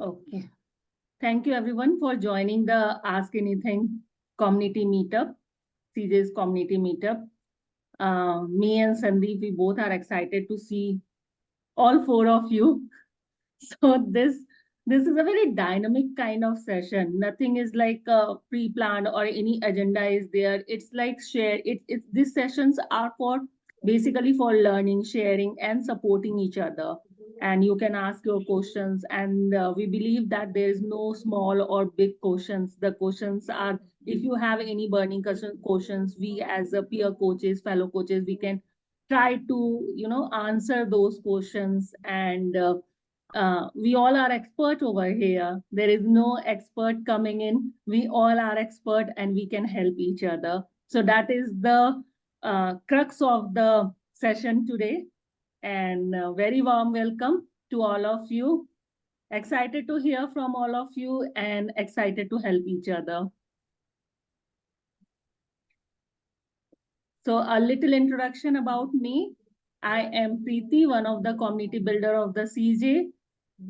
Okay. Thank you everyone for joining the Ask Anything community meetup, CJ's community meetup. Me and Sandeep, we both are excited to see all four of you. So this is a very dynamic kind of session. Nothing is like pre-planned or any agenda is there. It's like share. It's these sessions are for basically for learning, sharing, and supporting each other. And you can ask your questions. And we believe that there is no small or big questions. The questions are, if you have any burning questions, we as a peer coaches, fellow coaches, we can try to answer those questions and. We all are expert over here. There is no expert coming in. We all are expert and we can help each other. So that is the crux of the session today. And very warm welcome to all of you. Excited to hear from all of you and excited to help each other. So a little introduction about me. I am Preeti, one of the community builder of the CJ.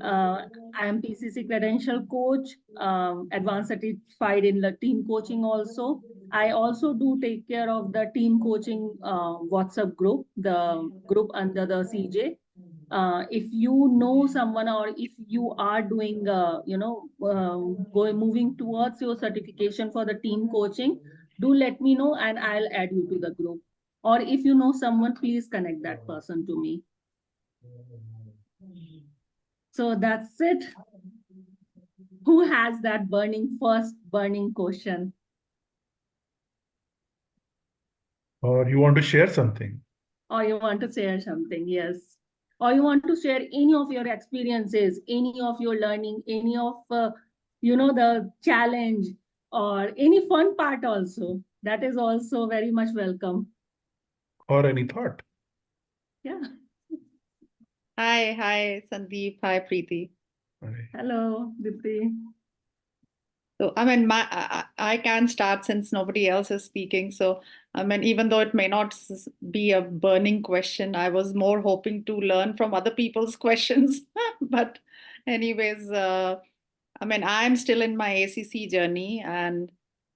I am PCC credential coach, advanced certified in the team coaching also. I also do take care of the team coaching WhatsApp group, the group under the CJ. If you know someone or if you are doing, moving towards your certification for the team coaching, do let me know and I'll add you to the group. Or if you know someone, please connect that person to me. So that's it. Who has that first burning question? Or you want to share something? Or you want to share something, yes. Or you want to share any of your experiences, any of your learning, any of, the challenge or any fun part also. That is also very much welcome. Or any thought? Yeah. Hi, Sandeep. Hi, Preeti. Right. Hello, Dipti. So, I can start since nobody else is speaking. So, even though it may not be a burning question, I was more hoping to learn from other people's questions. But anyways, I'm still in my ACC journey and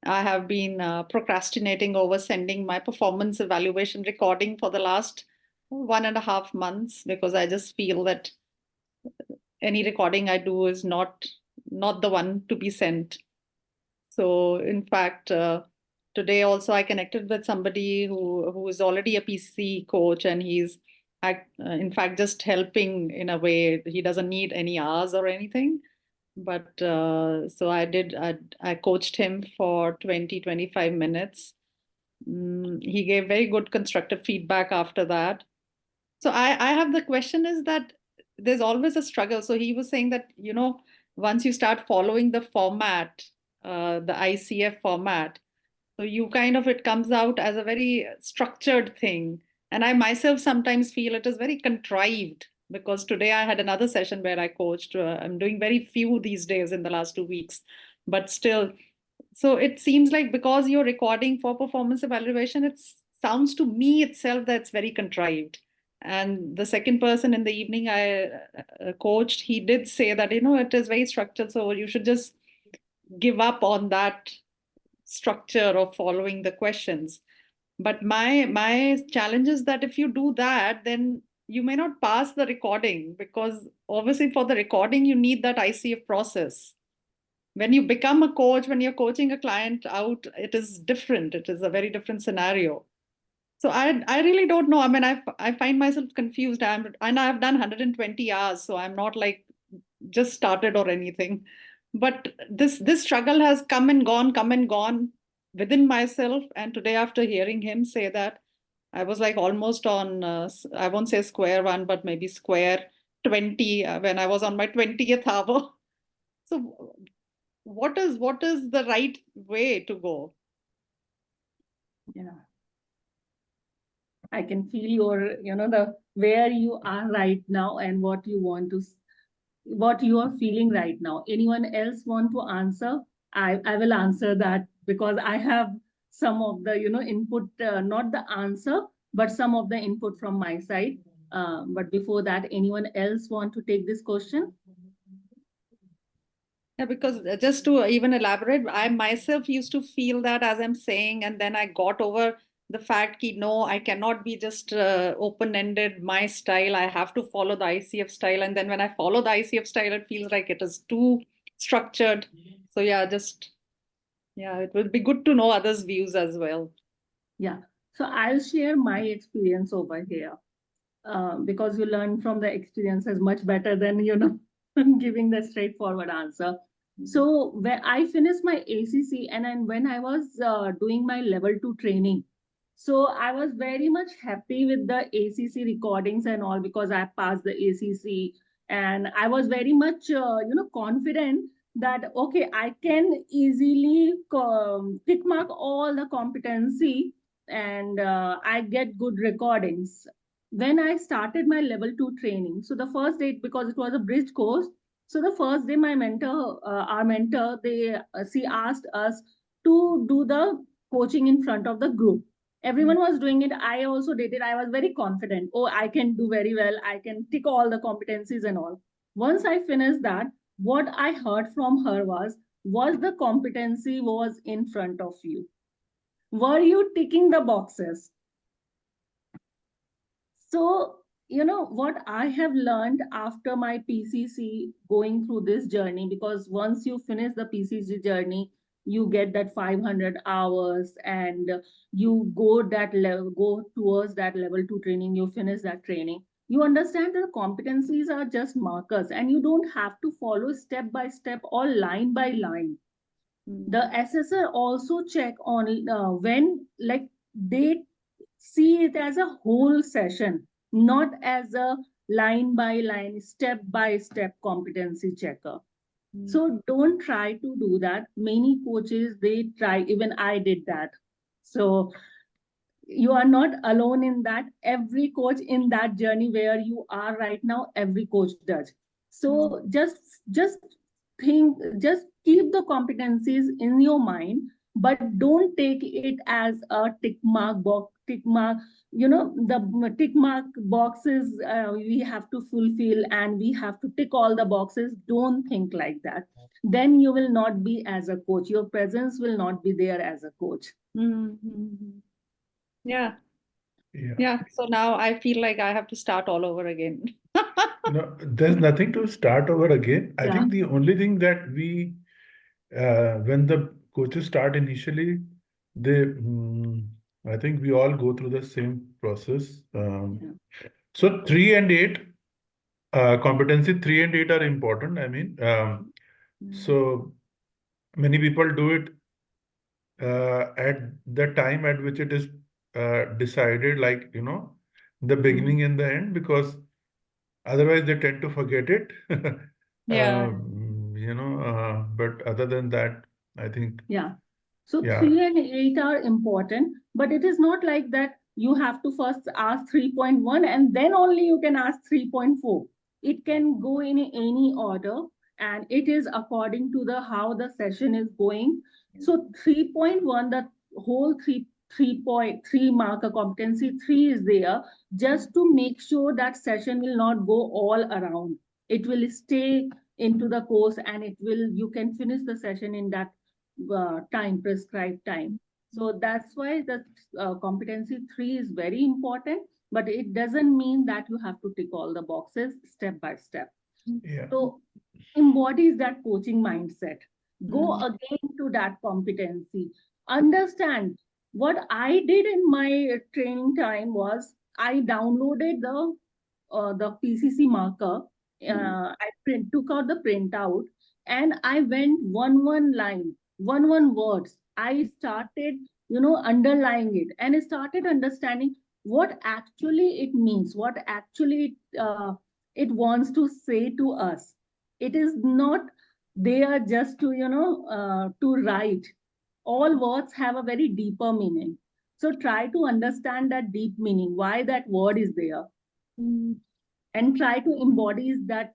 I have been procrastinating over sending my performance evaluation recording for the last 1.5 months because I just feel that any recording I do is not the one to be sent. So in fact, today also I connected with somebody who is already a PC coach, and he's in fact just helping in a way. He doesn't need any hours or anything. But so I coached him for 25 minutes. He gave very good constructive feedback after that. So I have the question is that there's always a struggle. So he was saying that, once you start following the format, the ICF format, so you it comes out as a very structured thing. And I myself sometimes feel it is very contrived because today I had another session where I coached. I'm doing very few these days in the last 2 weeks, but still. So it seems like because you're recording for performance evaluation, it sounds to me itself that's very contrived. And the second person in the evening I coached, he did say that, it is very structured. So you should just give up on that structure of following the questions. But my challenge is that if you do that, then you may not pass the recording, because obviously for the recording, you need that ICF process. When you become a coach, when you're coaching a client out, it is different. It is a very different scenario. So I really don't know. I find myself confused. And I've done 120 hours, so I'm not like just started or anything. But this struggle has come and gone within myself. And today, after hearing him say that, I was like almost on, I won't say square one, but maybe square 20 when I was on my 20th hour. So what is the right way to go? Yeah. I can feel your, the where you are right now and what you want to, what you are feeling right now. Anyone else want to answer? I will answer that because I have some of the, input, not the answer, but some of the input from my side. But before that, anyone else want to take this question? Yeah, because just to even elaborate, I myself used to feel that as I'm saying, and then I got over the fact that no, I cannot be just open-ended, my style. I have to follow the ICF style. And then when I follow the ICF style, it feels like it is too structured. So yeah, it would be good to know others' views as well. Yeah. So I'll share my experience over here. Because you learn from the experiences much better than giving the straightforward answer. So when I finished my ACC and then when I was doing my level 2 training, so I was very much happy with the ACC recordings and all because I passed the ACC and I was very much confident that okay, I can easily tick mark all the competency and I get good recordings when I started my level 2 training. So the first day, because it was a bridge course, so the first day, our mentor, she asked us to do the coaching in front of the group. Everyone was doing it. I also did it. I was very confident. Oh, I can do very well. I can tick all the competencies and all. Once I finished that, what I heard from her was the competency was in front of you? Were you ticking the boxes? So, what I have learned after my PCC going through this journey, because once you finish the PCC journey, you get that 500 hours and you go towards that level 2 training, you finish that training. You understand that competencies are just markers and you don't have to follow step by step or line by line. The assessor also check on when like they see it as a whole session, not as a line by line, step by step competency checker. So don't try to do that. Many coaches, they try, even I did that. So you are not alone in that. Every coach in that journey where you are right now, every coach does. So just think, just keep the competencies in your mind, but don't take it as a tick mark box, tick mark, the tick mark boxes we have to fulfill and we have to tick all the boxes. Don't think like that. Then you will not be as a coach. Your presence will not be there as a coach. Yeah. Yeah. Yeah. So now I feel like I have to start all over again. No, there's nothing to start over again. I Yeah. think the only thing that when the coaches start initially, I think we all go through the same process. So 3 and 8, competency 3 and 8 are important. I mean, so many people do it at the time at which it is decided, like, the beginning and the end, because otherwise they tend to forget it. Yeah. But other than that, I think, Yeah. So yeah, 3 and 8 are important, but it is not like that you have to first ask 3.1 and then only you can ask 3.4. It can go in any order and it is according to the how the session is going. So 3.1, the whole 3.3 marker competency 3 is there just to make sure that session will not go all around. It will stay into the course and you can finish the session in that prescribed time. So that's why the competency 3 is very important, but it doesn't mean that you have to tick all the boxes step by step. yeah, So embodies that coaching mindset. Go again to that competency. Understand what I did in my training time was I downloaded the PCC marker. Took out the printout and I went one line, one words. I started, underlying it and I started understanding what actually it means, what actually it wants to say to us. It is not there just to, to write. All words have a very deeper meaning. So try to understand that deep meaning, why that word is there and try to embody that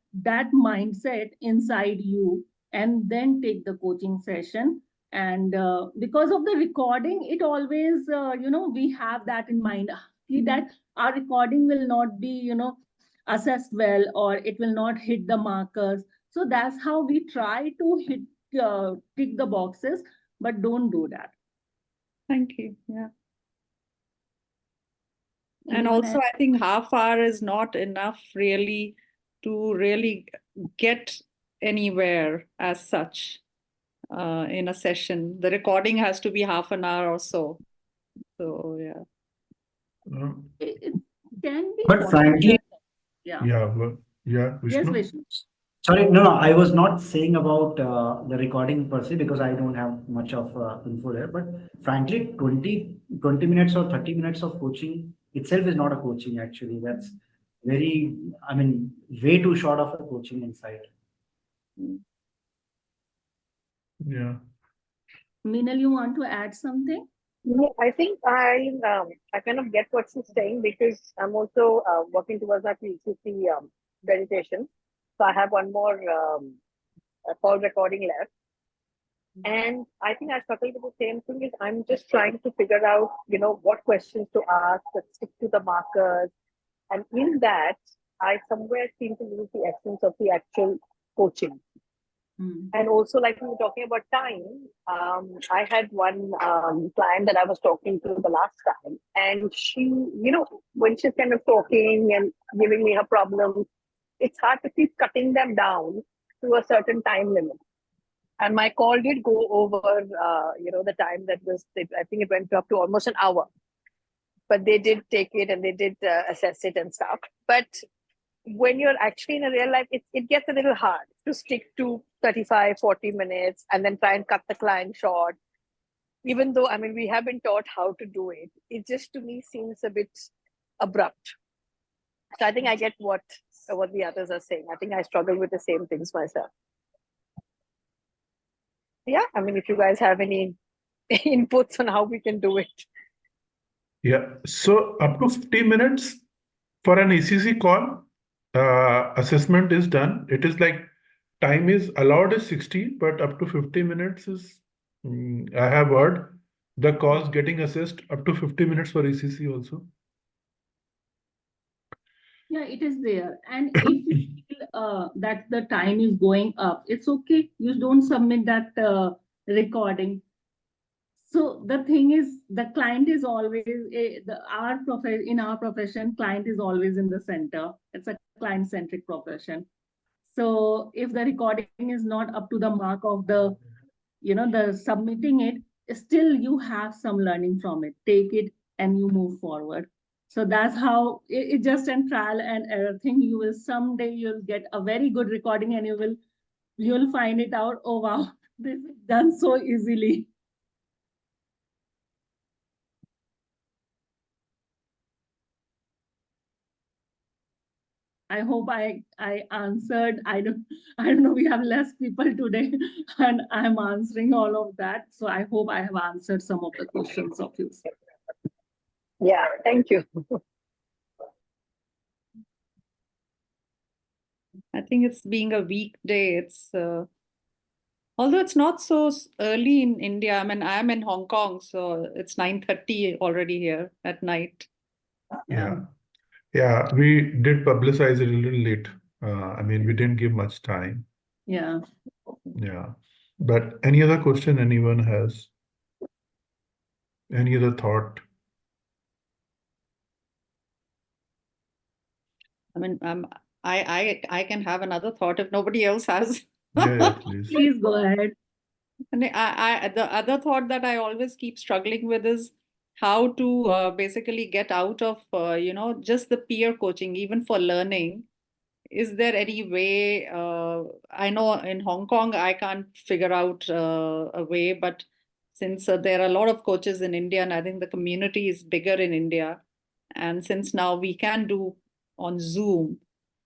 mindset inside you and then take the coaching session and because of the recording it always we have that in mind that our recording will not be assessed well or it will not hit the markers. So that's how we try to tick the boxes, but don't do that. Thank you. Yeah. And Anyone also, else? I think half hour is not enough really to really get anywhere as such in a session. The recording has to be half an hour or so. So, yeah. It can be But frankly, 40%. Yeah. Yeah, Yes, Vishnu? Vishnu. sorry, no, I was not saying about the recording per se because I don't have much of info there. But frankly, 20 minutes or 30 minutes of coaching itself is not a coaching actually. That's very, I mean, way too short of a coaching insight. Yeah. Meenal, you want to add something? Yeah, I think I kind of get what she's saying because I'm also working towards my PCC meditation. So I have one more call recording left. And I think I struggle with the same thing is I'm just trying to figure out, what questions to ask, that stick to the markers. And in that, I somewhere seem to lose the essence of the actual coaching. And also, like we were talking about time, I had one client that I was talking to the last time, and she, when she's kind of talking and giving me her problems, it's hard to keep cutting them down to a certain time limit. And my call did go over, the time that was, I think it went up to almost an hour. But they did take it and they did assess it and stuff. But when you're actually in a real life, it gets a little hard to stick to 35, 40 minutes and then try and cut the client short. Even though, I mean, we have been taught how to do it, it just to me seems a bit abrupt. So I think I get what the others are saying. I think I struggle with the same things myself. Yeah, I mean, if you guys have any inputs on how we can do it. Yeah. So up to 50 minutes for an ECC call, assessment is done. It is like time is allowed is 60, but up to 50 minutes is, I have heard the calls getting assessed up to 50 minutes for ECC also. Yeah, it is there. And if you feel that the time is going up, it's okay. You don't submit that recording. So the thing is, the client is always in our profession, client is always in the center. It's a client-centric profession. So if the recording is not up to the mark of the submitting it, still you have some learning from it. Take it and you move forward. So that's how it just a trial and error thing. You will someday you'll get a very good recording and you'll find it out. Oh wow, this is done so easily. I hope I answered. I don't know. We have less people today, and I'm answering all of that. So I hope I have answered some of the questions of you. Yeah, thank you. I think it's being a weekday. It's although it's not so early in India. I mean, I'm in Hong Kong, so it's 9:30 already here at night. Yeah. Yeah, we did publicize it a little late. I mean, we didn't give much time. Yeah. Yeah. But any other question anyone has? Any other thought? I mean, I can have another thought if nobody else has. Yeah, please. Please go ahead. And the other thought that I always keep struggling with is how to basically get out of just the peer coaching, even for learning. Is there any way? I know in Hong Kong I can't figure out a way, but since there are a lot of coaches in India, and I think the community is bigger in India, and since now we can do on Zoom,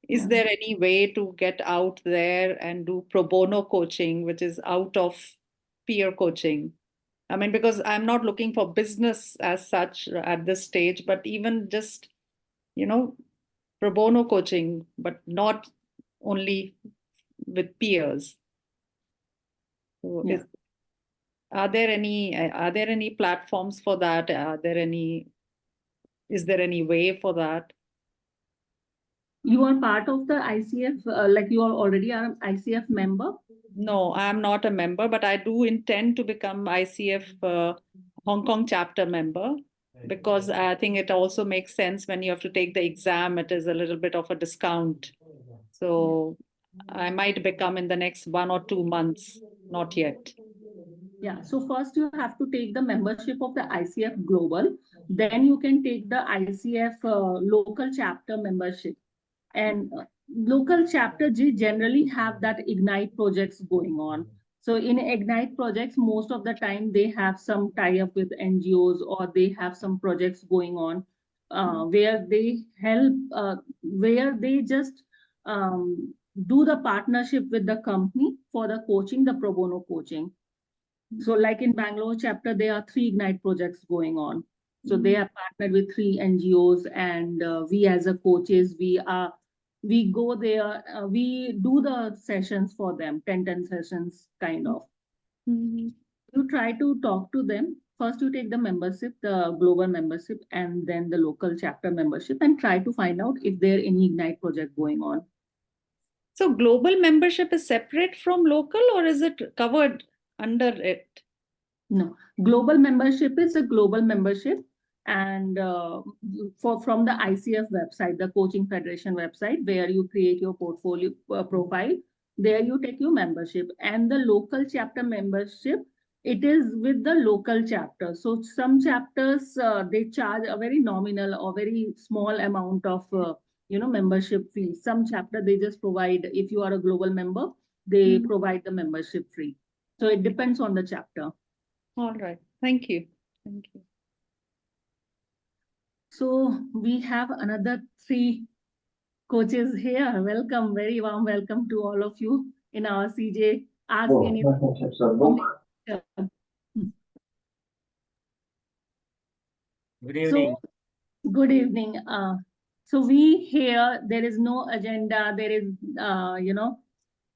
is there any way to get out there and do pro bono coaching, which is out of peer coaching? I mean, because I'm not looking for business as such at this stage, but even just, pro bono coaching, but not only with peers. So Yeah. are there any platforms for that? Is there any way for that? You are part of the ICF, like you are already an ICF member? No, I am not a member, but I do intend to become ICF Hong Kong chapter member, because I think it also makes sense when you have to take the exam, it is a little bit of a discount. So I might become in the next 1 or 2 months, not yet. Yeah, so first you have to take the membership of the ICF Global, then you can take the ICF local chapter membership. And local chapter generally have that Ignite projects going on. So in Ignite projects, most of the time they have some tie-up with NGOs, or they have some projects going on where they help, where they just do the partnership with the company for the coaching, the pro bono coaching. So like in Bangalore chapter, there are 3 Ignite projects going on. So they are partnered with 3 NGOs, and we as a coaches, we go there, we do the sessions for them, 10 sessions kind of. You try to talk to them. First, you take the membership, the global membership, and then the local chapter membership, and try to find out if there any Ignite project going on. So global membership is separate from local, or is it covered under it? No, global membership is a global membership, and from the ICF website, the Coaching Federation website, where you create your portfolio profile, there you take your membership. And the local chapter membership, it is with the local chapter. So some chapters they charge a very nominal or very small amount of membership fee. Some chapter they just provide, if you are a global member, they provide the membership free. So it depends on the chapter. All right. Thank you. Thank you. So we have another 3 coaches here. Welcome, very warm welcome to all of you in our CJ Ask Anything. Good evening. So, good evening. So we here, there is no agenda. There is,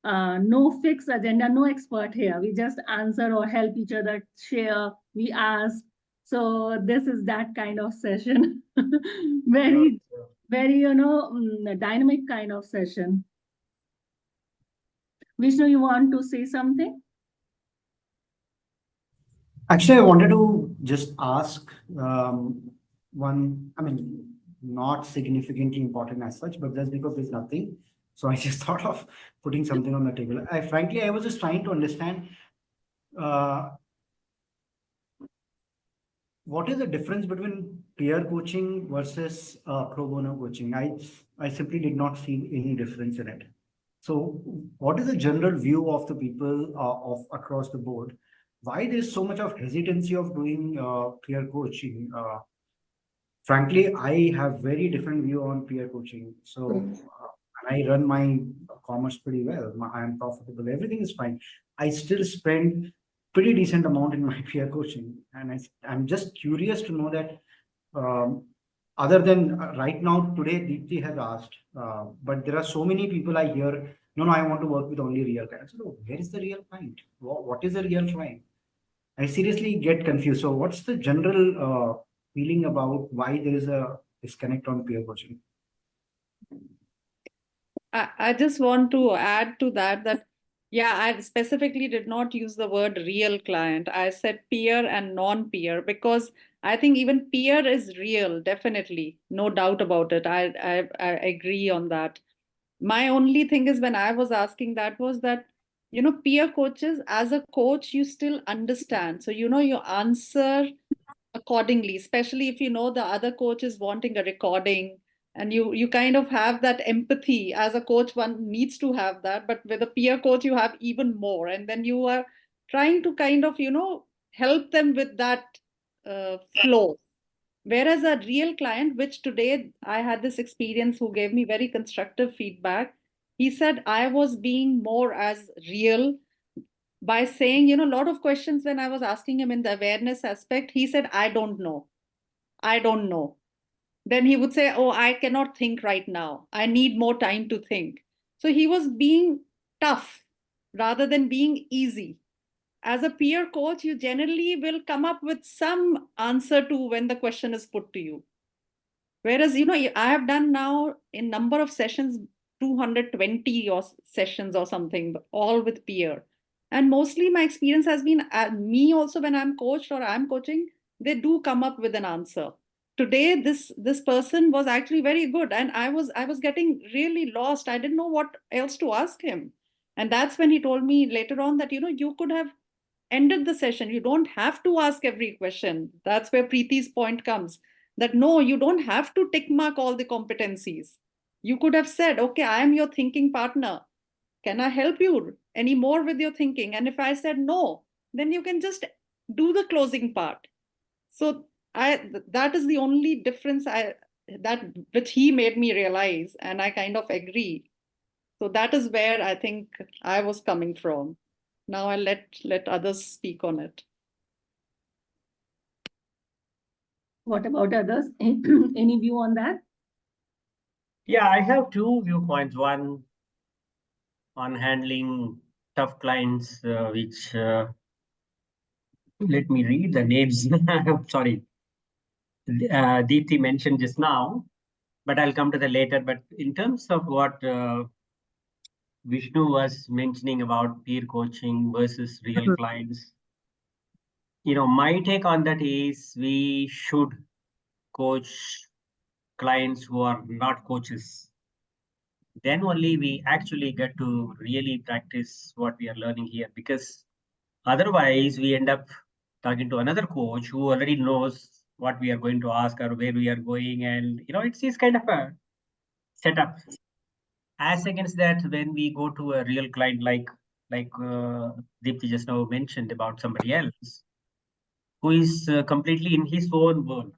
no fixed agenda, no expert here. We just answer or help each other share. We ask. So this is that kind of session. very, very, dynamic kind of session. Vishnu, you want to say something? Actually, I wanted to just ask one, I mean, not significantly important as such, but just because there's nothing. So I just thought of putting something on the table. Frankly, I was just trying to understand what is the difference between peer coaching versus pro bono coaching? I simply did not see any difference in it. So what is the general view of the people of across the board? Why there's so much of hesitancy of doing peer coaching? Frankly, I have very different view on peer coaching. So I run my commerce pretty well. I am profitable. Everything is fine. I still spend pretty decent amount in my peer coaching, and I'm just curious to know that. Other than right now, today Deepthi has asked, but there are so many people I hear. No, I want to work with only real clients. So where is the real client? What is a real client? I seriously get confused. So what's the general feeling about why there is a disconnect on peer coaching? I just want to add to that yeah, I specifically did not use the word real client. I said peer and non-peer, because I think even peer is real, definitely, no doubt about it. I agree on that. My only thing is, when I was asking that, was that, peer coaches, as a coach, you still understand. So, you answer accordingly, especially if the other coach is wanting a recording, and you kind of have that empathy. As a coach, one needs to have that, but with a peer coach you have even more, and then you are trying to kind of help them with that flow. Whereas a real client, which today I had this experience, who gave me very constructive feedback, he said I was being more as real by saying, a lot of questions when I was asking him in the awareness aspect, he said, I don't know. I don't know. Then he would say, oh, I cannot think right now. I need more time to think. So he was being tough rather than being easy. As a peer coach, you generally will come up with some answer to when the question is put to you. Whereas, I have done now in number of sessions, 220 or sessions or something, all with peer. And mostly my experience has been me also when I'm coached or I'm coaching, they do come up with an answer. Today, this person was actually very good, and I was getting really lost. I didn't know what else to ask him. And that's when he told me later on that, you could have ended the session. You don't have to ask every question. That's where Preeti's point comes, that no, you don't have to tick mark all the competencies. You could have said, okay, I am your thinking partner. Can I help you any more with your thinking? And if I said no, then you can just do the closing part. So that is the only difference which he made me realize, and I kind of agree. So that is where I think I was coming from. Now I'll let others speak on it. What about others? Any view on that? Yeah, I have two viewpoints. One on handling tough clients, which let me read the names. Sorry, Deepthi mentioned just now, but I'll come to that later. But in terms of what Vishnu was mentioning about peer coaching versus real clients, my take on that is we should coach clients who are not coaches. Then only we actually get to really practice what we are learning here, because otherwise we end up talking to another coach who already knows what we are going to ask or where we are going, and it's kind of a setup. As against that, when we go to a real client, like Deepthi just now mentioned about somebody else who is completely in his own world,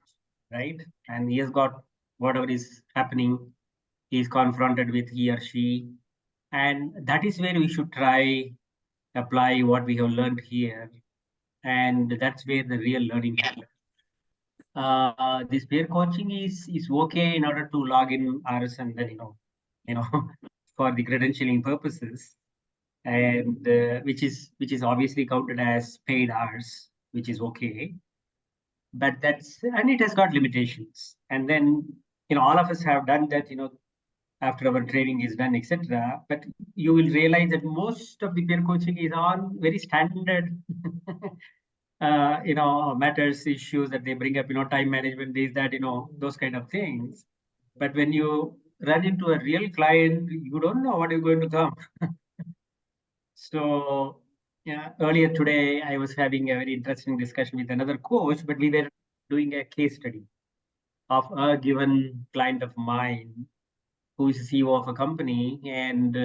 right? And he has got whatever is happening, he is confronted with, he or she, and that is where we should try apply what we have learned here, and that's where the real learning happens. This peer coaching is okay in order to log in RS and then for the credentialing purposes, and which is obviously counted as paid hours, which is okay, but and it has got limitations. And then all of us have done that after our training is done, etc. But you will realize that most of the peer coaching is on very standard matters, issues that they bring up, time management, these, that, those kind of things. But when you run into a real client, you don't know what is going to come. So earlier today, I was having a very interesting discussion with another coach, but we were doing a case study of a given client of mine who is the CEO of a company. And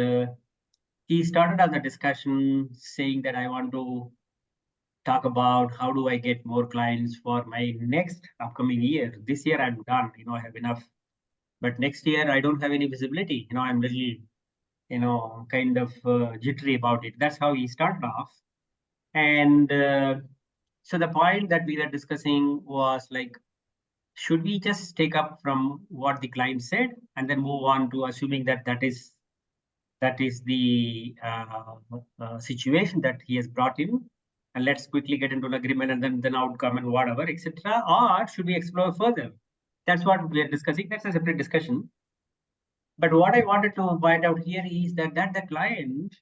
he started out the discussion saying that I want to talk about how do I get more clients for my next upcoming year. This year I'm done, I have enough. But next year I don't have any visibility. I'm really, kind of jittery about it. That's how he started off. And so the point that we were discussing was like, should we just take up from what the client said and then move on to assuming that that is the situation that he has brought in, and let's quickly get into an agreement and then outcome and whatever, etc. Or should we explore further? That's what we are discussing. That's a separate discussion. But what I wanted to point out here is that the client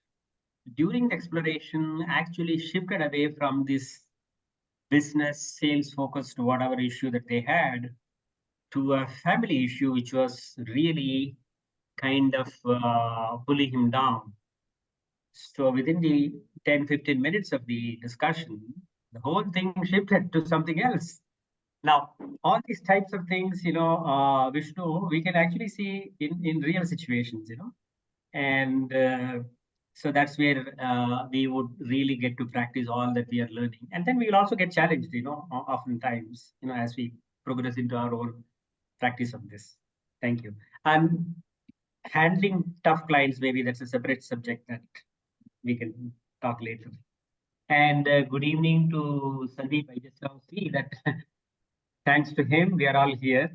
during the exploration actually shifted away from this business sales focused whatever issue that they had to a family issue, which was really kind of pulling him down. So within the 10-15 minutes of the discussion, the whole thing shifted to something else. Now, all these types of things, Vishnu, we can actually see in real situations, and so that's where we would really get to practice all that we are learning. And then we will also get challenged, oftentimes, as we progress into our own practice of this. Thank you. And handling tough clients, maybe that's a separate subject that we can talk later. And good evening to Sandeep. I just now see that thanks to him, we are all here.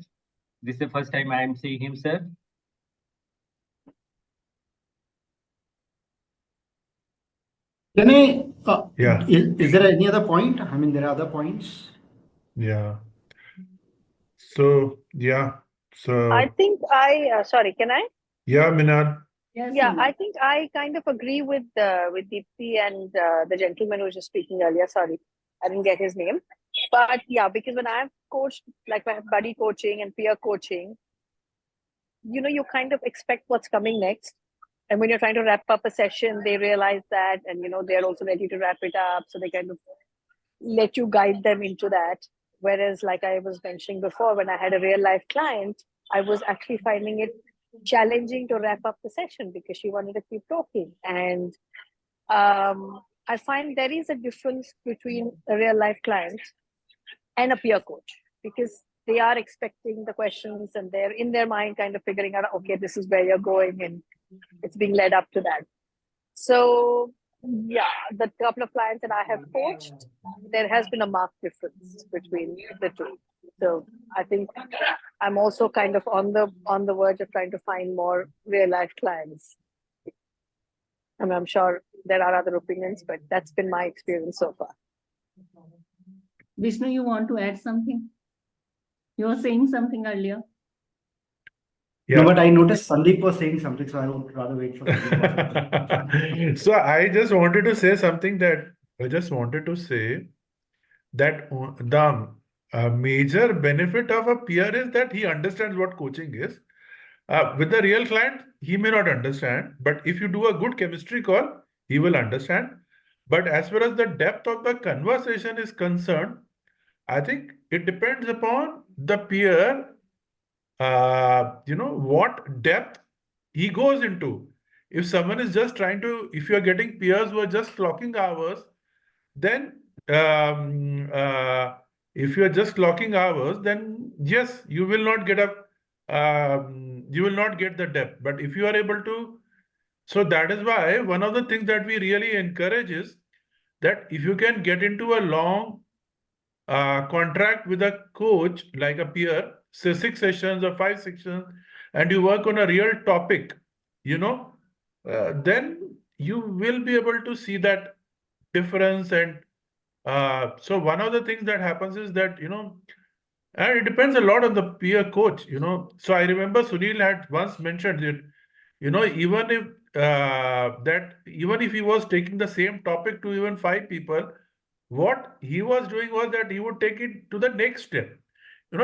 This is the first time I am seeing him, sir. Can I? Yeah. Is there any other point? I mean, there are other points. Yeah. So, yeah, So I think sorry, can I? yeah, Minal. Yes, Yeah, Nina. I think I kind of agree with Deepthi and the gentleman who was just speaking earlier. Sorry, I didn't get his name. But yeah, because when I've coached, like my buddy coaching and peer coaching, you kind of expect what's coming next. And when you're trying to wrap up a session, they realize that, and they're also ready to wrap it up. So they kind of let you guide them into that. Whereas, like I was mentioning before, when I had a real life client, I was actually finding it challenging to wrap up the session because she wanted to keep talking. And I find there is a difference between a real life client and a peer coach, because they are expecting the questions and they're in their mind kind of figuring out, okay, this is where you're going, and it's being led up to that. So yeah, the couple of clients that I have coached, there has been a marked difference between the two. So I think I'm also kind of on the verge of trying to find more real life clients. I mean, I'm sure there are other opinions, but that's been my experience so far. Vishnu, you want to add something? You were saying something earlier. Yeah. No, but I noticed Sandeep was saying something, so I would rather wait for Sandeep. So I just wanted to say something that the major benefit of a peer is that he understands what coaching is. With the real client, he may not understand, but if you do a good chemistry call, he will understand. But as far as the depth of the conversation is concerned, I think it depends upon the peer, what depth he goes into. If someone is just if you're getting peers who are just clocking hours, then if you're just clocking hours, then yes, you will not get the depth. But if you are able to, so that is why one of the things that we really encourage is that if you can get into a long contract with a coach like a peer, say 6 sessions or 5 sessions, and you work on a real topic, then you will be able to see that difference. And so one of the things that happens is that, and it depends a lot on the peer coach, So I remember Sunil had once mentioned that, even if he was taking the same topic to even 5 people, what he was doing was that he would take it to the next step.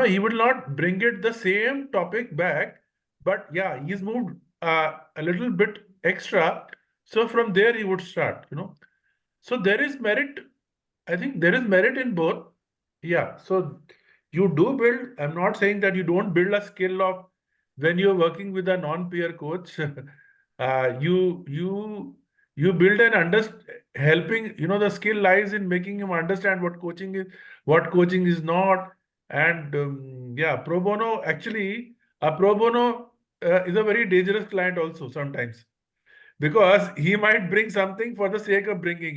He will not bring it the same topic back, but yeah, he's moved a little bit extra. So from there he would start, So there is merit. I think there is merit in both. Yeah. So you do build. I'm not saying that you don't build a skill of when you're working with a non-peer coach. You build an helping. The skill lies in making him understand what coaching is not, and yeah, pro bono actually a pro bono is a very dangerous client also sometimes, because he might bring something for the sake of bringing,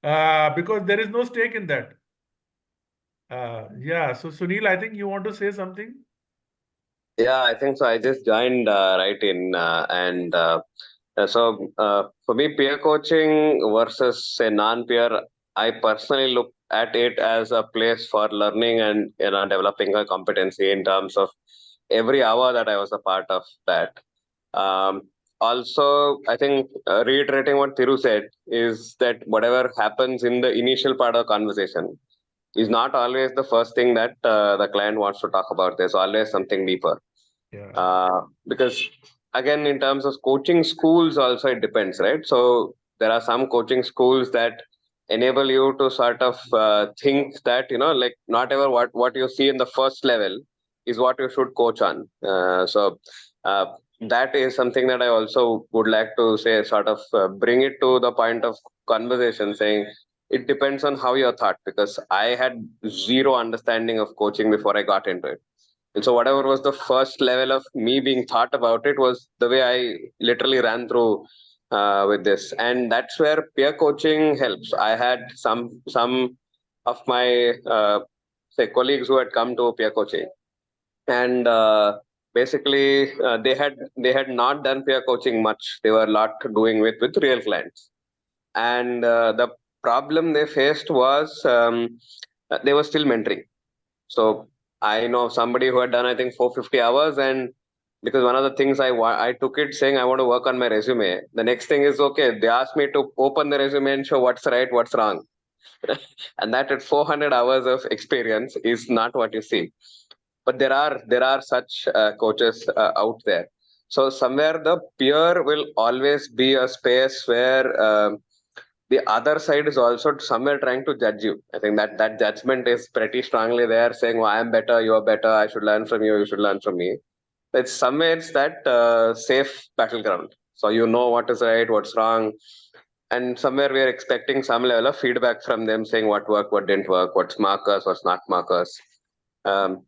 because there is no stake in that. Yeah. So Sunil, I think you want to say something. Yeah, I think so. I just joined right in, and for me, peer coaching versus a non-peer, I personally look at it as a place for learning and developing a competency in terms of every hour that I was a part of that. Also, I think reiterating what Thiru said is that whatever happens in the initial part of the conversation is not always the first thing that the client wants to talk about. There's always something deeper. Yeah. Because again, in terms of coaching schools, also it depends, right? So there are some coaching schools that enable you to sort of think that like not ever what you see in the first level is what you should coach on. Uh, that is something that I also would like to say, sort of bring it to the point of conversation, saying it depends on how you're taught, because I had zero understanding of coaching before I got into it. And so whatever was the first level of me being thought about it was the way I literally ran through with this. And that's where peer coaching helps. I had some of my say colleagues who had come to peer coaching, and basically they had not done peer coaching much. They were a lot doing with real clients, and the problem they faced was they were still mentoring. So I know somebody who had done, I think, 450 hours, and because one of the things I took it saying I want to work on my resume. The next thing is, okay, they asked me to open the resume and show what's right, what's wrong. And that at 400 hours of experience is not what you see. But there are such coaches out there. So somewhere the peer will always be a space where the other side is also somewhere trying to judge you. I think that judgment is pretty strongly there, saying, "Well, I am better, you are better. I should learn from you. You should learn from me." It's somewhere it's that safe battleground. So you know what is right, what's wrong, and somewhere we are expecting some level of feedback from them, saying what worked, what didn't work, what's markers, what's not markers. Um,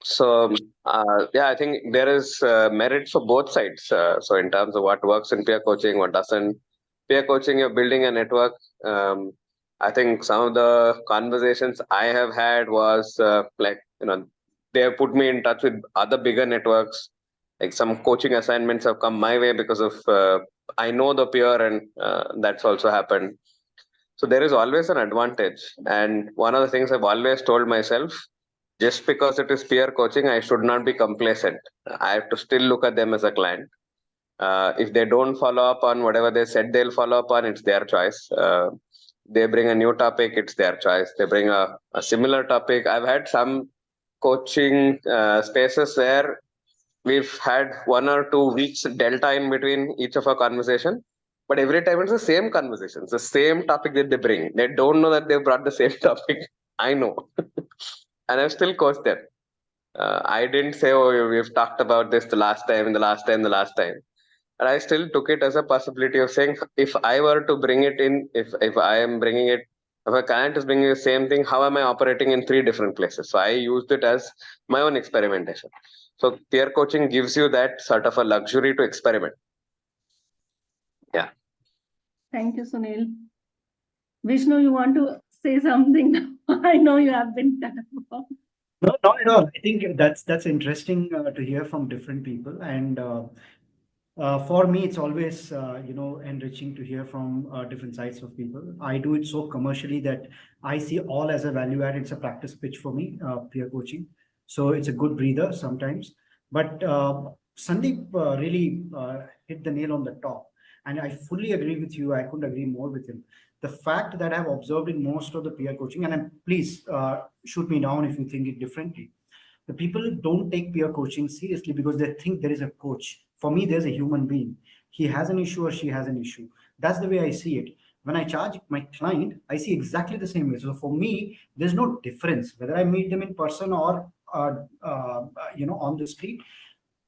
so yeah, I think there is merit for both sides. So in terms of what works in peer coaching, what doesn't. Peer coaching, you're building a network. Um, I think some of the conversations I have had was they have put me in touch with other bigger networks. Like some coaching assignments have come my way because of I know the peer, and that's also happened. So there is always an advantage. And one of the things I've always told myself, just because it is peer coaching, I should not be complacent. I have to still look at them as a client. If they don't follow up on whatever they said they'll follow up on, it's their choice. They bring a new topic, it's their choice. They bring a similar topic. I've had some coaching spaces where we've had 1 or 2 weeks delta in between each of our conversation, but every time it's the same conversation, it's the same topic that they bring. They don't know that they brought the same topic. I know. And I've still coached them. I didn't say, oh, we've talked about this the last time, the last time, the last time. And I still took it as a possibility of saying, if I were to bring it in, if I am bringing it, if a client is bringing the same thing, how am I operating in 3 different places? So I used it as my own experimentation. So peer coaching gives you that sort of a luxury to experiment. Yeah. Thank you, Sunil. Vishnu, you want to say something? I know you have been cut off. No, not at all. I think that's interesting to hear from different people, and for me, it's always enriching to hear from different sides of people. I do it so commercially that I see all as a value add. It's a practice pitch for me, peer coaching. So it's a good breather sometimes. But Sandeep really hit the nail on the top, and I fully agree with you. I couldn't agree more with him. The fact that I've observed in most of the peer coaching, and please shoot me down if you think it differently. The people don't take peer coaching seriously because they think there is a coach. For me, there's a human being. He has an issue or she has an issue. That's the way I see it. When I charge my client, I see exactly the same way. So for me, there's no difference whether I meet them in person or on the street.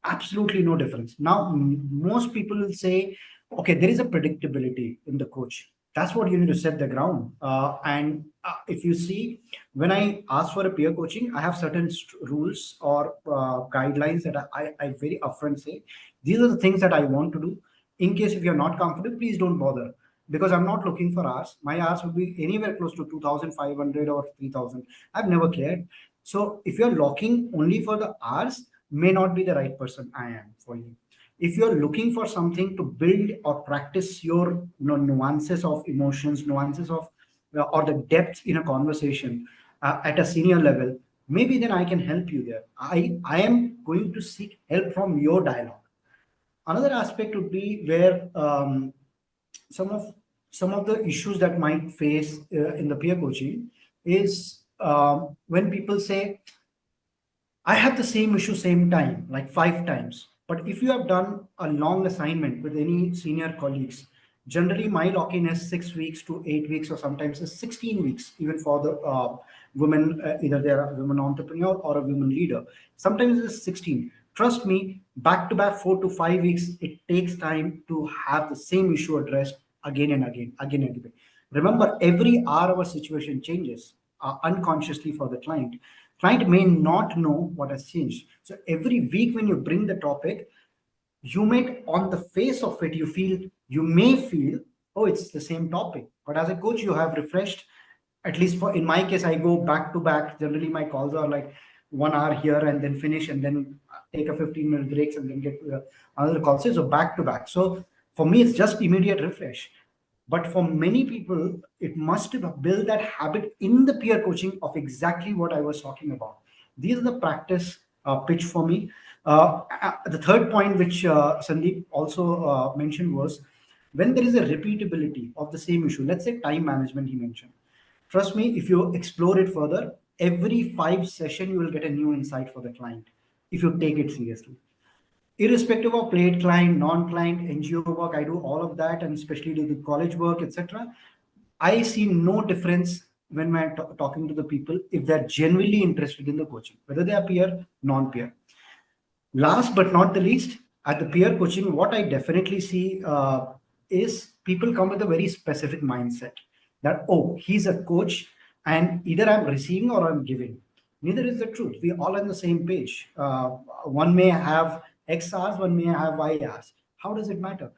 Absolutely no difference. Now, most people will say, okay, there is a predictability in the coach. That's what you need to set the ground. And if you see, when I ask for a peer coaching, I have certain rules or guidelines that I very upfront say, these are the things that I want to do. In case if you're not comfortable, please don't bother, because I'm not looking for hours. My hours will be anywhere close to 2,500 or 3,000. I've never cared. So if you're locking only for the hours, may not be the right person I am for you. If you're looking for something to build or practice your nuances of emotions, nuances of or the depth in a conversation at a senior level, maybe then I can help you there. I am going to seek help from your dialogue. Another aspect would be where some of the issues that might face in the peer coaching is when people say, I have the same issue same time, like 5 times. But if you have done a long assignment with any senior colleagues, generally my lock-in is 6 weeks to 8 weeks, or sometimes it's 16 weeks, even for the women, either they're a women entrepreneur or a women leader. Sometimes it's 16. Trust me, back to back 4 to 5 weeks, it takes time to have the same issue addressed again and again, again and again. Remember, every hour our situation changes unconsciously for the client. Client may not know what has changed. So every week when you bring the topic, you may, on the face of it, you may feel, oh, it's the same topic. But as a coach, you have refreshed. At least in my case, I go back to back. Generally, my calls are like 1 hour here and then finish and then take a 15-minute breaks and then get to another call. So back to back. So for me, it's just immediate refresh. But for many people, it must build that habit in the peer coaching of exactly what I was talking about. These are the practice pitch for me. The third point, which Sandeep also mentioned, was when there is a repeatability of the same issue. Let's say time management, he mentioned. Trust me, if you explore it further, every 5 sessions you will get a new insight for the client if you take it seriously. Irrespective of paid client, non-client, NGO work, I do all of that, and especially do the college work, etc. I see no difference when I'm talking to the people if they're genuinely interested in the coaching, whether they are peer, non-peer. Last but not the least, at the peer coaching, what I definitely see is people come with a very specific mindset that, oh, he's a coach and either I'm receiving or I'm giving. Neither is the truth. We all on the same page. One may have X hours, one may have Y hours. How does it matter?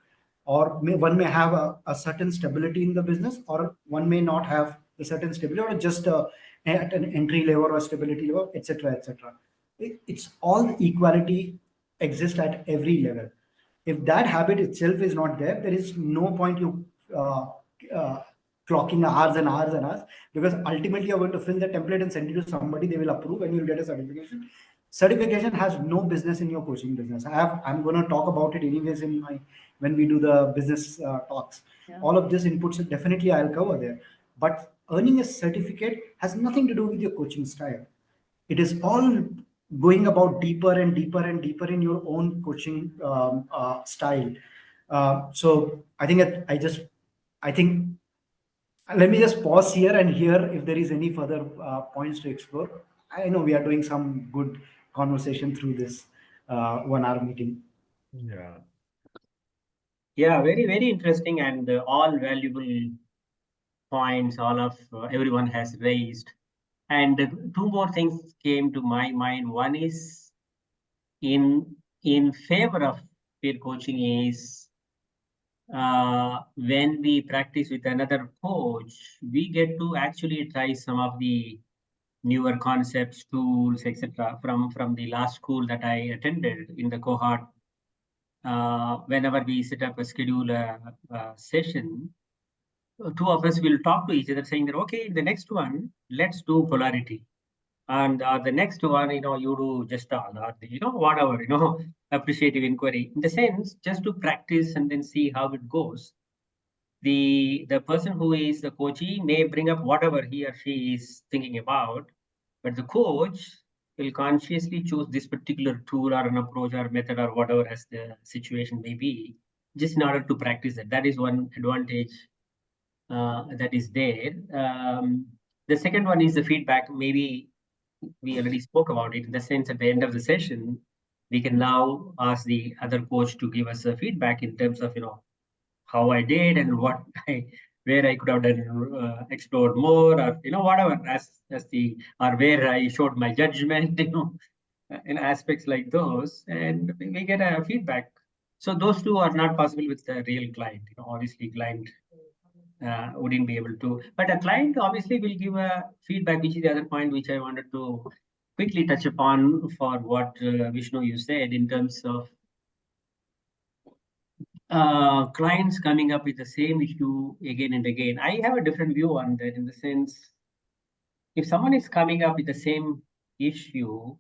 Or one may have a certain stability in the business, or one may not have a certain stability, or just at an entry level or stability level, etc., etc. It's all equality exists at every level. If that habit itself is not there, there is no point you uh, clocking hours and hours and hours, because ultimately you're going to fill the template and send it to somebody, they will approve and you'll get a certification. Certification has no business in your coaching business. I'm going to talk about it anyways in my when we do the business talks. Yeah. All of this inputs definitely I'll cover there, but earning a certificate has nothing to do with your coaching style. It is all going about deeper and deeper and deeper in your own coaching style. So I think I think let me just pause here and hear if there is any further points to explore. I know we are doing some good conversation through this 1 hour meeting. Yeah. Yeah, very, very interesting and all valuable points all of everyone has raised. And two more things came to my mind. One is in favor of peer coaching is when we practice with another coach, we get to actually try some of the newer concepts, tools, etc. from the last school that I attended in the cohort. Whenever we set up a schedule session, two of us will talk to each other saying that, okay, the next one, let's do polarity. And the next one, you do just whatever, appreciative inquiry. In the sense, just to practice and then see how it goes. The person who is the coachee may bring up whatever he or she is thinking about, but the coach will consciously choose this particular tool or an approach or method or whatever as the situation may be, just in order to practice it. That is one advantage that is there. The second one is the feedback. Maybe we already spoke about it in the sense at the end of the session, we can now ask the other coach to give us a feedback in terms of, how I did and where I could have done, explored more, or, whatever or where I showed my judgment, in aspects like those, and we get a feedback. So those two are not possible with the real client. Obviously client wouldn't be able to, but a client obviously will give a feedback, which is the other point which I wanted to quickly touch upon for what Vishnu you said in terms of clients coming up with the same issue again and again. I have a different view on that in the sense, if someone is coming up with the same issue,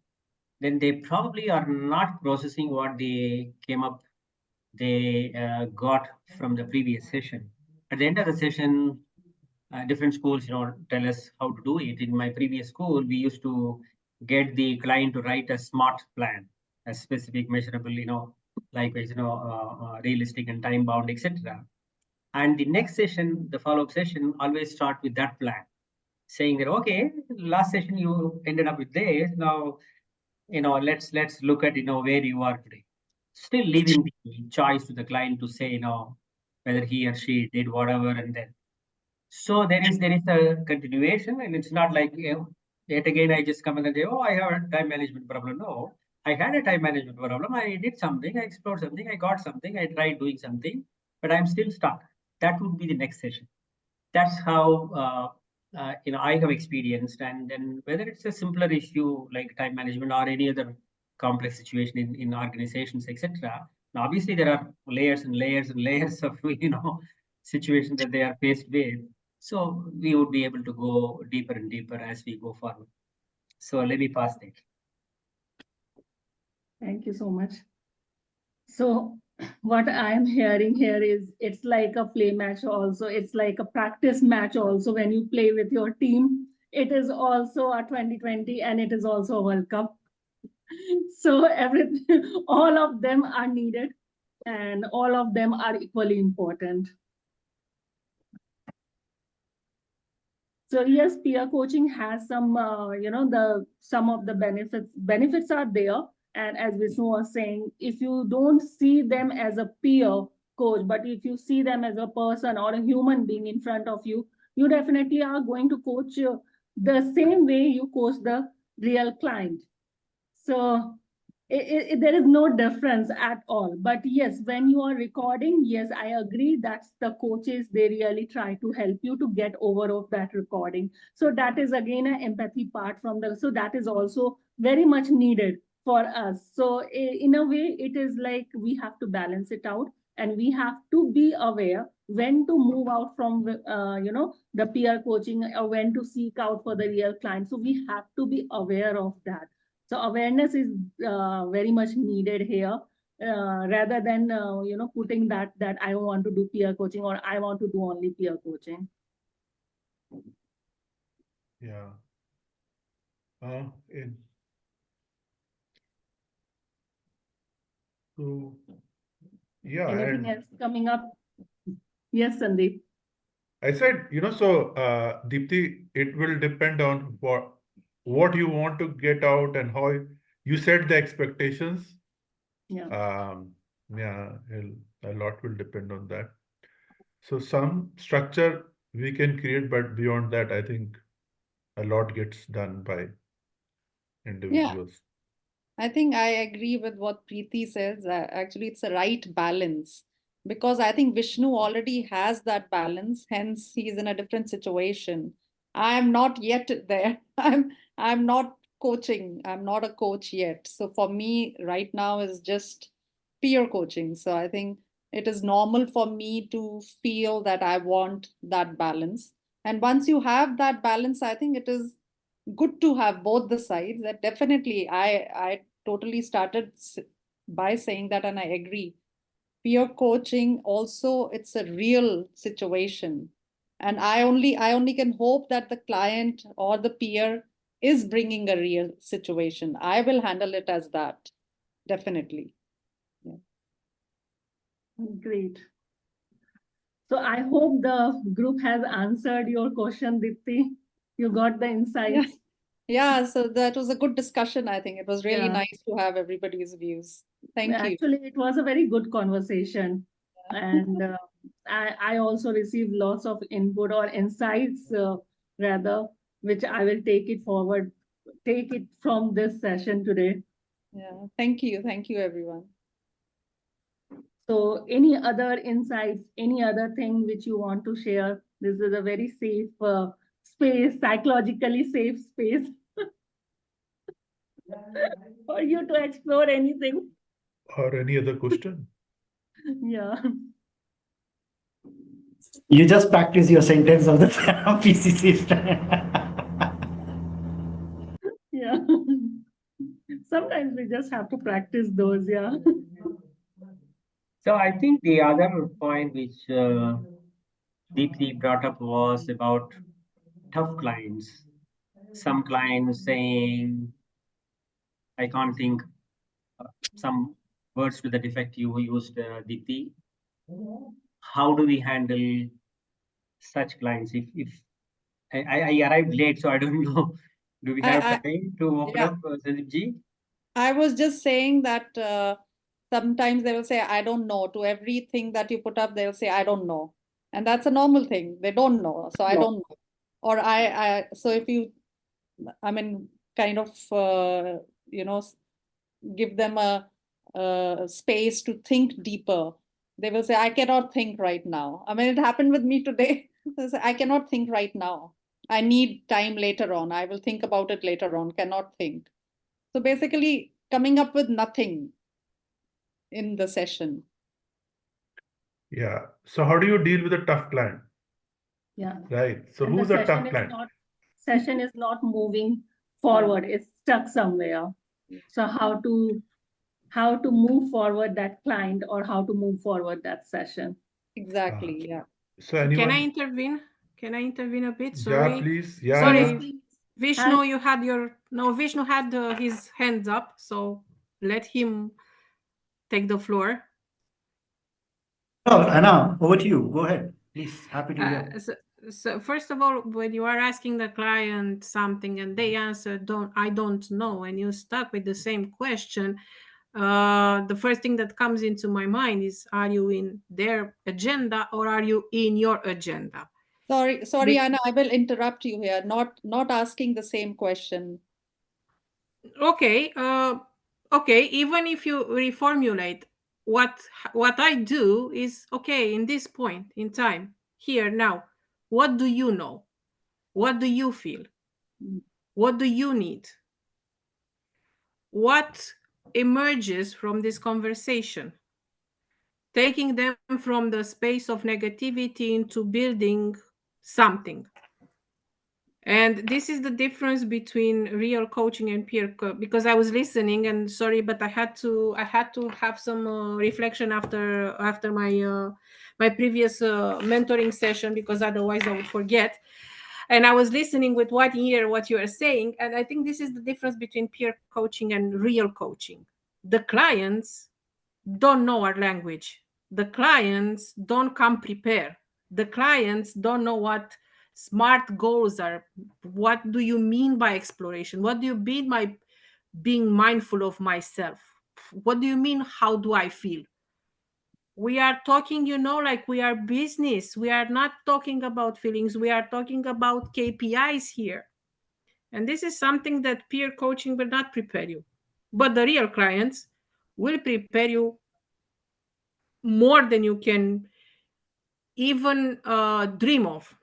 then they probably are not processing what they got from the previous session. At the end of the session, different schools, tell us how to do it. In my previous school, we used to get the client to write a SMART plan, a specific, measurable, likewise, realistic and time bound, etc. And the next session, the follow-up session, always start with that plan, saying that, okay, last session you ended up with this. Now, let's look at, where you are today. Still leaving the choice to the client to say, whether he or she did whatever, and then. So there is a continuation, and it's not like, yet again I just come and say, oh, I have a time management problem. No, I had a time management problem. I did something, I explored something, I got something, I tried doing something, but I'm still stuck. That would be the next session. That's how I have experienced, and then whether it's a simpler issue like time management or any other complex situation in organizations, etc. Now, obviously, there are layers and layers and layers of situations that they are faced with. So we would be able to go deeper and deeper as we go forward. So let me pass that. Thank you so much. So what I'm hearing here is it's like a play match also. It's like a practice match also when you play with your team. It is also a 2020 and it is also a World Cup. So everything, all of them are needed and all of them are equally important. So yes, peer coaching has some, some of the benefits are there. And as Vishnu was saying, if you don't see them as a peer coach, but if you see them as a person or a human being in front of you, you definitely are going to coach the same way you coach the real client. So there is no difference at all. But yes, when you are recording, yes, I agree. That's the coaches, they really try to help you to get over of that recording. So that is again an empathy part from so that is also very much needed for us. So in a way, it is like we have to balance it out and we have to be aware when to move out from, the peer coaching or when to seek out for the real client. So we have to be aware of that. So awareness is very much needed here, rather than putting that I want to do peer coaching or I want to do only peer coaching. Yeah. So yeah, Anything and else coming up? Yes, Sandeep. I said, so Deepti, it will depend on what you want to get out and how you set the expectations. Yeah. Yeah, a lot will depend on that. So some structure we can create, but beyond that, I think a lot gets done by individuals. I think I agree with what Preeti says. Actually, it's a right balance because I think Vishnu already has that balance. Hence, he's in a different situation. I'm not yet there. I'm not coaching. I'm not a coach yet. So for me, right now is just peer coaching. So I think it is normal for me to feel that I want that balance. And once you have that balance, I think it is good to have both the sides. That definitely I totally started by saying that, and I agree. Peer coaching also, it's a real situation, and I only can hope that the client or the peer is bringing a real situation. I will handle it as that, definitely. Yeah. Great. So I hope the group has answered your question, Dipti. You got the insights. Yeah, so that was a good discussion. I think it was really Yeah. nice to have everybody's views. Thank you. Actually, it was a very good conversation. And I also received lots of input or insights, rather, which I will take it forward, take it from this session today. Yeah, thank you. Thank you, everyone. So any other insights, any other thing which you want to share? This is a very safe space, psychologically safe space for you to explore anything. Or any other question? Yeah. You just practice your sentence of the PCC. Yeah. Sometimes we just have to practice those, yeah. So I think the other point which Deepti brought up was about tough clients. Some clients saying, I can't think some words to the effect you used, Deepti. How do we handle such clients? If I arrived late, so I don't know. Do we have I time to open yeah. up, Sandeep ji? I was just saying that sometimes they will say, I don't know. To everything that you put up, they'll say, I don't know. And that's a normal thing. They don't know. So I No. don't know. Or so if you, I mean, kind of, give them a space to think deeper, they will say, I cannot think right now. I mean, it happened with me today. They say, I cannot think right now. I need time later on. I will think about it later on. Cannot think. So basically, coming up with nothing in the session. Yeah. So how do you deal with a tough client? Yeah. Right. So And the who's a session tough is client? not moving forward. It's stuck somewhere. So how to move forward that client, or how to move forward that session. Exactly. Yeah. So Can I anyone? intervene? Can I intervene a bit? Yeah, Sorry. please. Yeah, Sorry, yeah. Please. Vishnu, you had Vishnu had his hands up, so let him take the floor. Oh, Anna, over to you. Go ahead. Please, happy to hear. So first of all, when you are asking the client something and they answer, I don't know, and you stuck with the same question, the first thing that comes into my mind is, are you in their agenda or are you in your agenda? Sorry, Anna, I will interrupt you here. Not asking the same question. Okay, okay, even if you reformulate, what I do is, okay, in this point in time, here now, what do you know? What do you feel? What do you need? What emerges from this conversation? Taking them from the space of negativity into building something. And this is the difference between real coaching and because I was listening, and sorry, but I had to have some reflection after my previous mentoring session, because otherwise I would forget. And I was listening with what ear what you are saying, and I think this is the difference between peer coaching and real coaching. The clients don't know our language. The clients don't come prepared. The clients don't know what smart goals are. What do you mean by exploration? What do you mean by being mindful of myself? What do you mean? How do I feel? We are talking, like we are business. We are not talking about feelings. We are talking about KPIs here. And this is something that peer coaching will not prepare you. But the real clients will prepare you more than you can even dream of,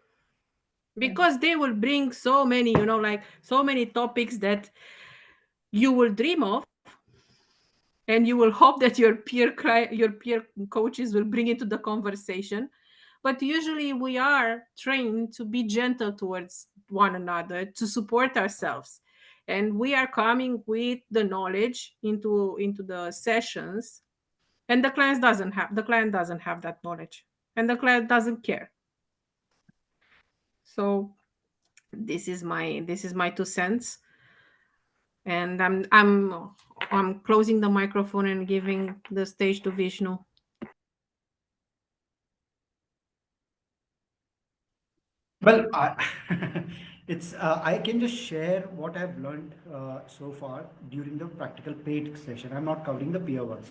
because they will bring so many, like so many topics that you will dream of, and you will hope that your peer coaches will bring into the conversation. But usually we are trained to be gentle towards one another, to support ourselves, and we are coming with the knowledge into the sessions, and the client doesn't have that knowledge, and the client doesn't care. So this is my 2 cents, and I'm closing the microphone and giving the stage to Vishnu. Well, I can just share what I've learned so far during the practical paid session. I'm not covering the peer ones.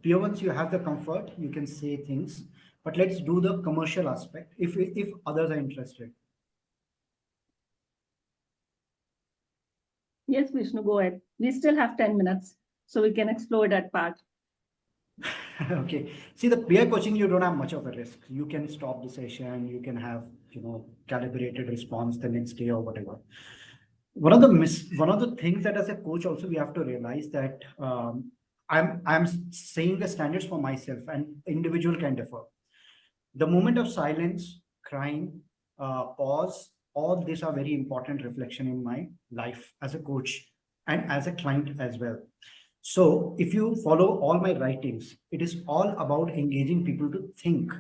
Peer ones, you have the comfort, you can say things, but let's do the commercial aspect if others are interested. Yes, Vishnu, go ahead. We still have 10 minutes, so we can explore that part. Okay. See, the peer coaching, you don't have much of a risk. You can stop the session, you can have, calibrated response the next day or whatever. One of the things that as a coach also we have to realize that I'm saying the standards for myself, and individual can differ. The moment of silence, crying, pause, all these are very important reflection in my life as a coach and as a client as well. So if you follow all my writings, it is all about engaging people to think.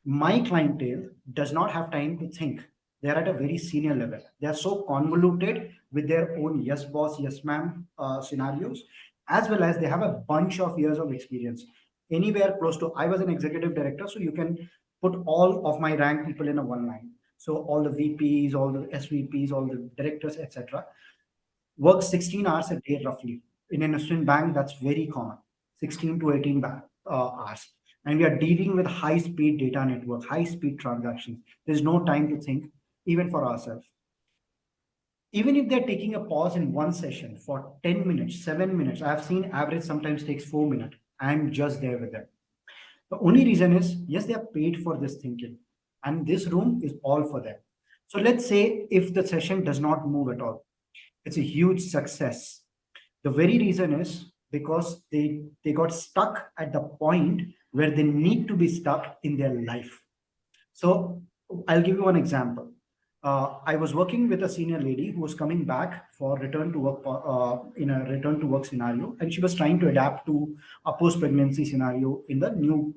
My clientele does not have time to think. They're at a very senior level. They are so convoluted with their own yes boss, yes ma'am scenarios, as well as they have a bunch of years of experience. Anywhere close to, I was an executive director, so you can put all of my rank people in a one line. So all the VPs, all the SVPs, all the directors, etc. work 16 hours a day roughly. In an investment bank, that's very common, 16 to 18 hours. And we are dealing with high speed data network, high speed transactions. There's no time to think, even for ourselves. Even if they're taking a pause in one session for 10 minutes, 7 minutes, I've seen average sometimes takes 4 minutes. I'm just there with them. The only reason is, yes, they are paid for this thinking, and this room is all for them. So let's say if the session does not move at all, it's a huge success. The very reason is because they got stuck at the point where they need to be stuck in their life. So I'll give you one example. I was working with a senior lady who was coming back for return to work in a return to work scenario, and she was trying to adapt to a post pregnancy scenario in the new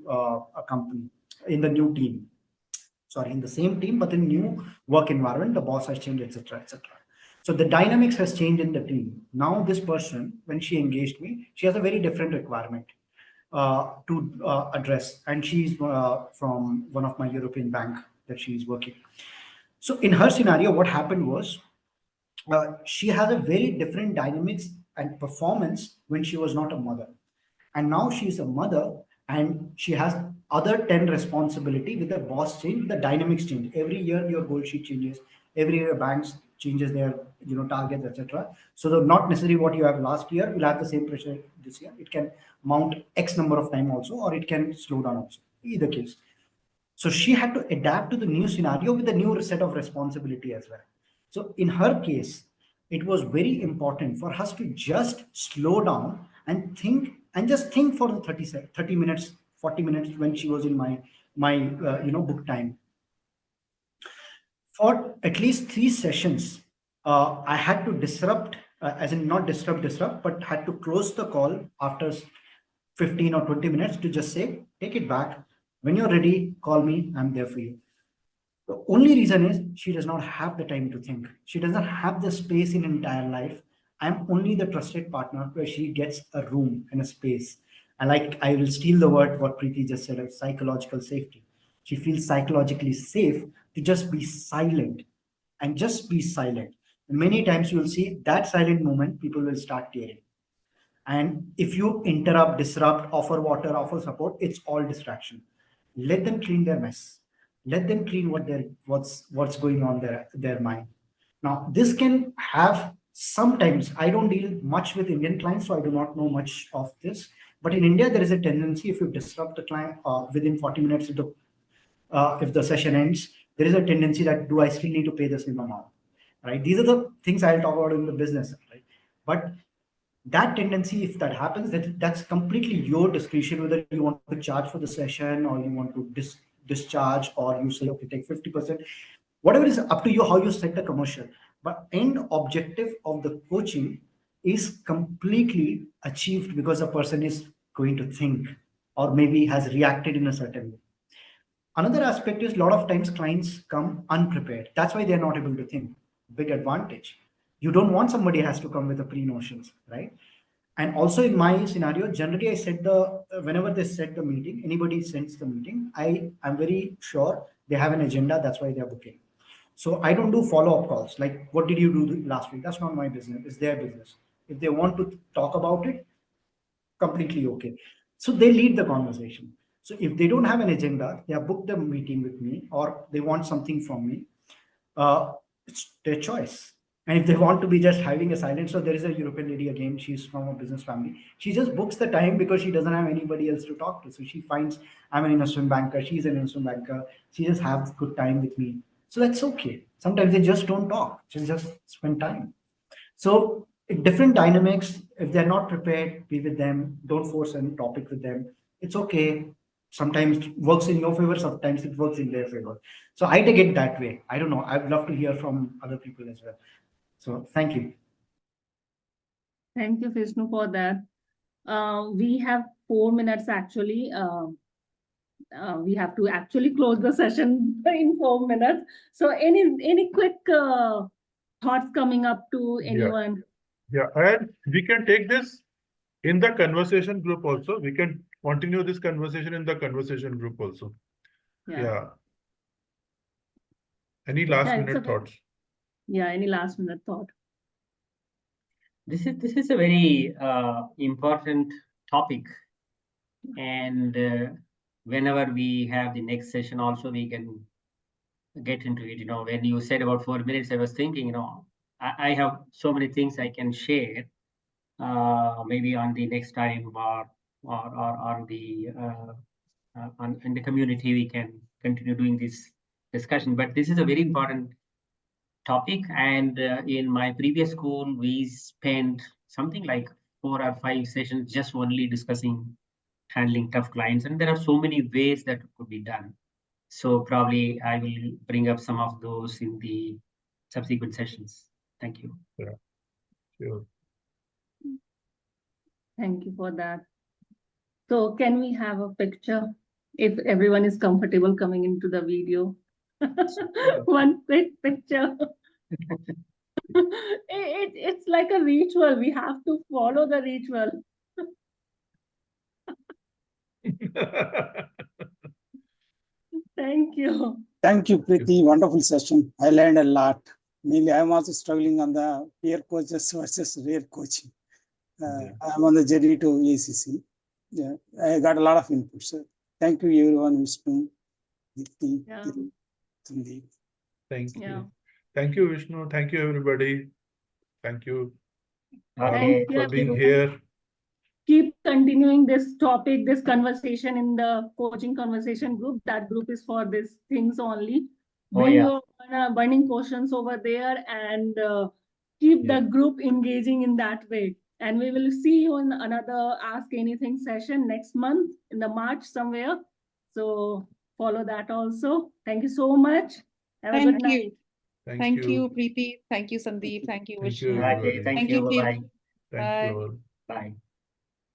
company, in the new team. Sorry, in the same team, but in new work environment, the boss has changed, etc., etc. So the dynamics has changed in the team. Now this person, when she engaged me, she has a very different requirement to address, and she's from one of my European bank that she's working. So in her scenario, what happened was she has a very different dynamics and performance when she was not a mother, and now she's a mother and she has other 10 responsibility. With the boss change, the dynamics change every year, your goal sheet changes every year, banks changes their targets, etc. So the not necessarily what you have last year will have the same pressure this year. It can mount x number of time also, or it can slow down also, either case. So she had to adapt to the new scenario with a new set of responsibility as well. So in her case, it was very important for us to just slow down and think, and just think for the 30 minutes, 40 minutes when she was in my book time. For at least 3 sessions, I had to disrupt, as in not disrupt, but had to close the call after 15 or 20 minutes to just say, take it back. When you're ready, call me. I'm there for you. The only reason is she does not have the time to think. She doesn't have the space in entire life. I'm only the trusted partner where she gets a room and a space. And like I will steal the word what Preeti just said of psychological safety. She feels psychologically safe to just be silent and just be silent. And many times you will see that silent moment, people will start tearing. And if you interrupt, disrupt, offer water, offer support, it's all distraction. Let them clean their mess. Let them clean what's going on their mind. Now, this can have sometimes, I don't deal much with Indian clients, so I do not know much of this. But in India, there is a tendency if you disrupt the client within 40 minutes if the session ends, there is a tendency that do I still need to pay the same amount, right? These are the things I'll talk about in the business, right? But that tendency, if that happens, that's completely your discretion whether you want to charge for the session or you want to discharge, or you say okay, take 50%, whatever is up to you how you set the commercial. But end objective of the coaching is completely achieved because a person is going to think or maybe has reacted in a certain way. Another aspect is a lot of times clients come unprepared. That's why they're not able to think. Big advantage. You don't want somebody has to come with a pre-notions, right? And also in my scenario, generally I set whenever they set the meeting, anybody sends the meeting, I'm very sure they have an agenda. That's why they're booking. So I don't do follow-up calls. Like, what did you do last week? That's not my business. It's their business. If they want to talk about it, completely okay. So they lead the conversation. So if they don't have an agenda, they have booked a meeting with me or they want something from me, it's their choice. And if they want to be just having a silent, so there is a European lady again, she's from a business family. She just books the time because she doesn't have anybody else to talk to. So she finds I'm an investment banker, she's an investment banker. She just has good time with me. So that's okay. Sometimes they just don't talk, just spend time. So different dynamics, if they're not prepared, be with them, don't force any topic with them. It's okay. Sometimes it works in your favor, sometimes it works in their favor. So I take it that way. I don't know. I'd love to hear from other people as well. So thank you. Thank you, Vishnu, for that. We have 4 minutes actually. We have to actually close the session in 4 minutes. So any quick thoughts coming up to anyone? Yeah, and we can take this in the conversation group also. We can continue this conversation in the conversation group also. Yeah. Any last minute thoughts? Yeah, any last minute thought? This is a very important topic, and whenever we have the next session, also we can get into it. When you said about 4 minutes, I was thinking, I have so many things I can share. Maybe on the next time or on the in the community we can continue doing this discussion. But this is a very important topic, and in my previous school we spent something like 4 or 5 sessions just only discussing handling tough clients, and there are so many ways that could be done. So probably I will bring up some of those in the subsequent sessions. Thank you. Sure. Thank you for that. So can we have a picture if everyone is comfortable coming into the video? One quick picture. It's like a ritual. We have to follow the ritual. Thank you. Thank you, Preeti. Wonderful session. I learned a lot. Mainly, I'm also struggling on the peer coaches versus real coaching. I'm on the journey to ACC. Yeah, I got a lot of input. So thank you, everyone, Vishnu, Deepti, Yeah. Sandeep. Thank you. Yeah. Thank you, Vishnu. Thank you, everybody. Thank you all Okay. for being everyone. here. Keep continuing this topic, this conversation in the coaching conversation group. That group is for these things only. Oh, Bring yeah. your burning questions over there and keep Yeah. the group engaging in that way. And we will see you in another Ask Anything session next month in the March somewhere. So follow that also. Thank you so much. Have a good Thank night. you. Thank Thank you. you, Preeti. Thank you, Sandeep. Thank you, Thank you, Vishnu. everybody. Okay. Thank Thank you. you, Bye-bye. Kirti. Thank Bye. you all. Bye.